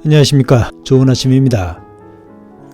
안녕하십니까. 좋은 아침입니다.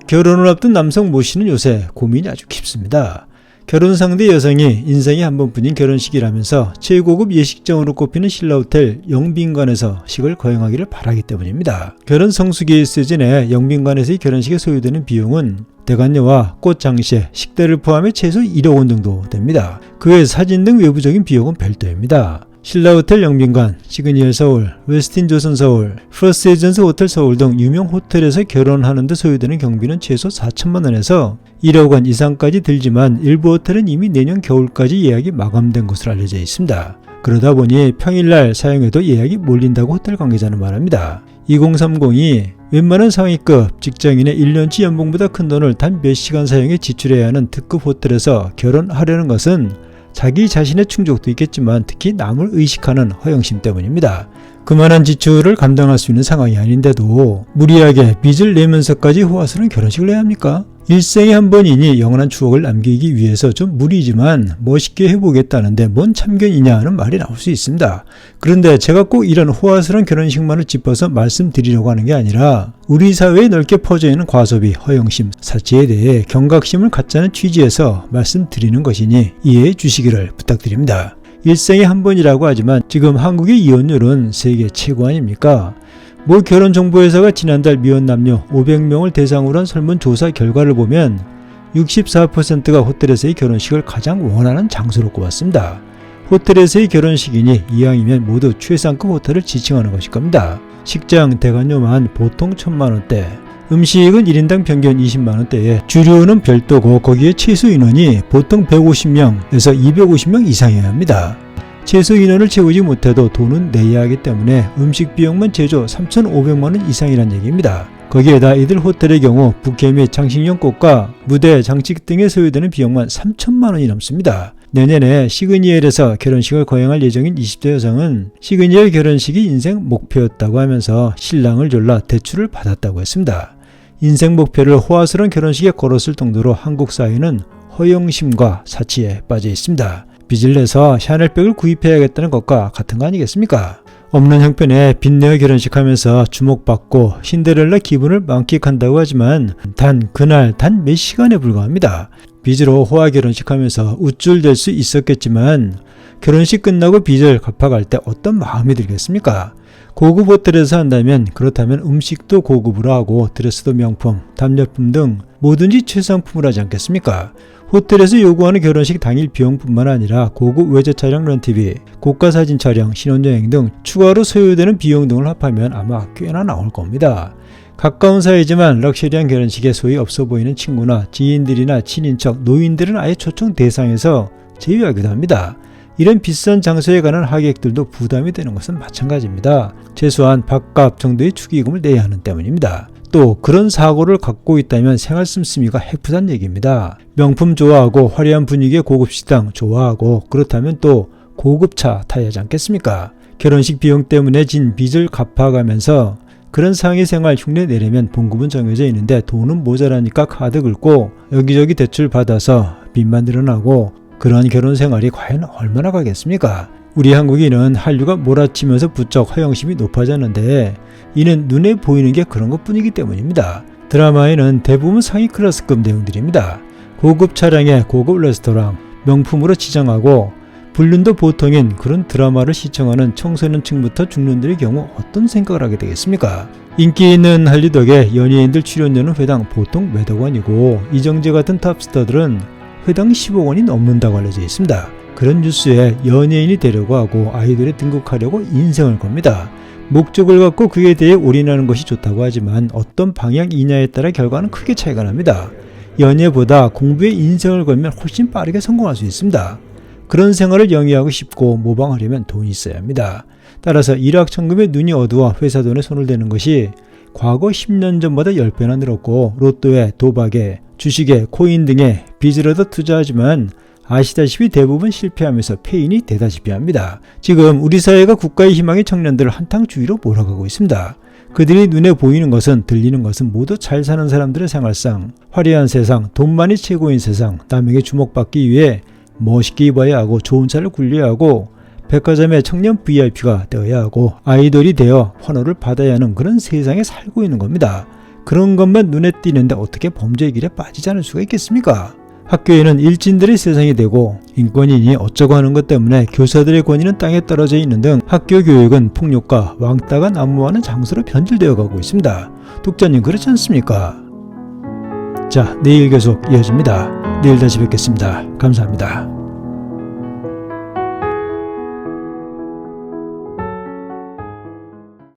결혼을 앞둔 남성 모 씨는 요새 고민이 아주 깊습니다. 결혼 상대 여성이 인생에 한 번뿐인 결혼식이라면서 최고급 예식장으로 꼽히는 신라호텔 영빈관에서 식을 거행하기를 바라기 때문입니다. 결혼 성수기의 시즌에 영빈관에서의 결혼식에 소요되는 비용은 대관료와 꽃 장시에 식대를 포함해 최소 1억 원 정도 됩니다. 그 외 사진 등 외부적인 비용은 별도입니다. 신라호텔 영빈관, 시그니엘 서울, 웨스틴 조선 서울, 프러스트 에전스 호텔 서울 등 유명 호텔에서 결혼하는 데 소요되는 경비는 최소 4천만 원에서 1억 원 이상까지 들지만 일부 호텔은 이미 내년 겨울까지 예약이 마감된 것으로 알려져 있습니다. 그러다 보니 평일날 사용해도 예약이 몰린다고 호텔 관계자는 말합니다. 2030이 웬만한 상위급 직장인의 1년치 연봉보다 큰 돈을 단 몇 시간 사용에 지출해야 하는 특급 호텔에서 결혼하려는 것은 자기 자신의 충족도 있겠지만 특히 남을 의식하는 허영심 때문입니다. 그만한 지출을 감당할 수 있는 상황이 아닌데도 무리하게 빚을 내면서까지 호화스러운 결혼식을 해야 합니까? 일생에 한 번이니 영원한 추억을 남기기 위해서 좀 무리지만 멋있게 해보겠다는데 뭔 참견이냐 하는 말이 나올 수 있습니다. 그런데 제가 꼭 이런 호화스러운 결혼식만을 짚어서 말씀드리려고 하는 게 아니라 우리 사회에 넓게 퍼져있는 과소비, 허영심, 사치에 대해 경각심을 갖자는 취지에서 말씀드리는 것이니 이해해 주시기를 부탁드립니다. 일생에 한 번이라고 하지만 지금 한국의 이혼율은 세계 최고 아닙니까? 모 결혼정보회사가 지난달 미혼 남녀 500명을 대상으로 한 설문조사 결과를 보면 64%가 호텔에서의 결혼식을 가장 원하는 장소로 꼽았습니다. 호텔에서의 결혼식이니 이왕이면 모두 최상급 호텔을 지칭하는 것일 겁니다. 식장 대관료만 보통 1,000만원대, 음식은 1인당 평균 20만원대에 주류는 별도고 거기에 최소 인원이 보통 150명에서 250명 이상이어야 합니다. 최소 인원을 채우지 못해도 돈은 내야 하기 때문에 음식 비용만 최소 3,500만원 이상이란 얘기입니다. 거기에다 이들 호텔의 경우 부케 및 장식용 꽃과 무대, 장식 등에 소요되는 비용만 3천만원이 넘습니다. 내년에 시그니엘에서 결혼식을 거행할 예정인 20대 여성은 시그니엘 결혼식이 인생 목표였다고 하면서 신랑을 졸라 대출을 받았다고 했습니다. 인생 목표를 호화스러운 결혼식에 걸었을 정도로 한국 사회는 허영심과 사치에 빠져 있습니다. 빚을 내서 샤넬백을 구입해야겠다는 것과 같은 거 아니겠습니까? 없는 형편에 빚내어 결혼식하면서 주목받고 신데렐라 기분을 만끽한다고 하지만 그날 단 몇 시간에 불과합니다. 빚으로 호화 결혼식하면서 우쭐댈 수 있었겠지만 결혼식 끝나고 빚을 갚아갈 때 어떤 마음이 들겠습니까? 고급 호텔에서 한다면 그렇다면 음식도 고급으로 하고 드레스도 명품, 답례품 등 뭐든지 최상품을 하지 않겠습니까? 호텔에서 요구하는 결혼식 당일 비용뿐만 아니라 고급 외제 촬영 렌트비, 고가 사진 촬영, 신혼여행 등 추가로 소요되는 비용 등을 합하면 아마 꽤나 나올 겁니다. 가까운 사이지만 럭셔리한 결혼식에 소위 없어 보이는 친구나 지인들이나 친인척, 노인들은 아예 초청 대상에서 제외하기도 합니다. 이런 비싼 장소에 가는 하객들도 부담이 되는 것은 마찬가지입니다. 최소한 밥값 정도의 축의금을 내야 하는 때문입니다. 또 그런 사고를 갖고 있다면 생활 씀씀이가 해프단 얘기입니다. 명품 좋아하고 화려한 분위기의 고급 식당 좋아하고 그렇다면 또 고급차 타야 하지 않겠습니까? 결혼식 비용 때문에 진 빚을 갚아가면서 그런 상의 생활 흉내 내려면 봉급은 정해져 있는데 돈은 모자라니까 카드 긁고 여기저기 대출 받아서 빚만 늘어나고 그런 결혼 생활이 과연 얼마나 가겠습니까? 우리 한국인은 한류가 몰아치면서 부쩍 허영심이 높아졌는데 이는 눈에 보이는 게 그런 것뿐이기 때문입니다. 드라마에는 대부분 상위 클래스급 내용들입니다. 고급 차량에 고급 레스토랑, 명품으로 치장하고 불륜도 보통인 그런 드라마를 시청하는 청소년층부터 중년들의 경우 어떤 생각을 하게 되겠습니까? 인기 있는 한류 덕에 연예인들 출연료는 회당 보통 몇억 원이고 이정재 같은 탑스타들은 회당 10억 원이 넘는다고 알려져 있습니다. 그런 뉴스에 연예인이 되려고 하고 아이돌에 등극하려고 인생을 겁니다. 목적을 갖고 그에 대해 올인하는 것이 좋다고 하지만 어떤 방향이냐에 따라 결과는 크게 차이가 납니다. 연예보다 공부에 인생을 걸면 훨씬 빠르게 성공할 수 있습니다. 그런 생활을 영위하고 싶고 모방하려면 돈이 있어야 합니다. 따라서 일확천금에 눈이 어두워 회사 돈에 손을 대는 것이 과거 10년 전보다 10배나 늘었고 로또에 도박에 주식에 코인 등에 빚을 얻어 투자하지만 아시다시피 대부분 실패하면서 폐인이 되다시피 합니다. 지금 우리 사회가 국가의 희망의 청년들을 한탕 주위로 몰아가고 있습니다. 그들이 눈에 보이는 것은 들리는 것은 모두 잘 사는 사람들의 생활상, 화려한 세상, 돈만이 최고인 세상, 남에게 주목받기 위해 멋있게 입어야 하고 좋은 차를 굴려야 하고 백화점의 청년 VIP가 되어야 하고 아이돌이 되어 환호를 받아야 하는 그런 세상에 살고 있는 겁니다. 그런 것만 눈에 띄는데 어떻게 범죄의 길에 빠지지 않을 수가 있겠습니까? 학교에는 일진들의 세상이 되고 인권이니 어쩌고 하는 것 때문에 교사들의 권위는 땅에 떨어져 있는 등 학교 교육은 폭력과 왕따가 난무하는 장소로 변질되어 가고 있습니다. 독자님 그렇지 않습니까? 자, 내일 계속 이어집니다. 내일 다시 뵙겠습니다. 감사합니다.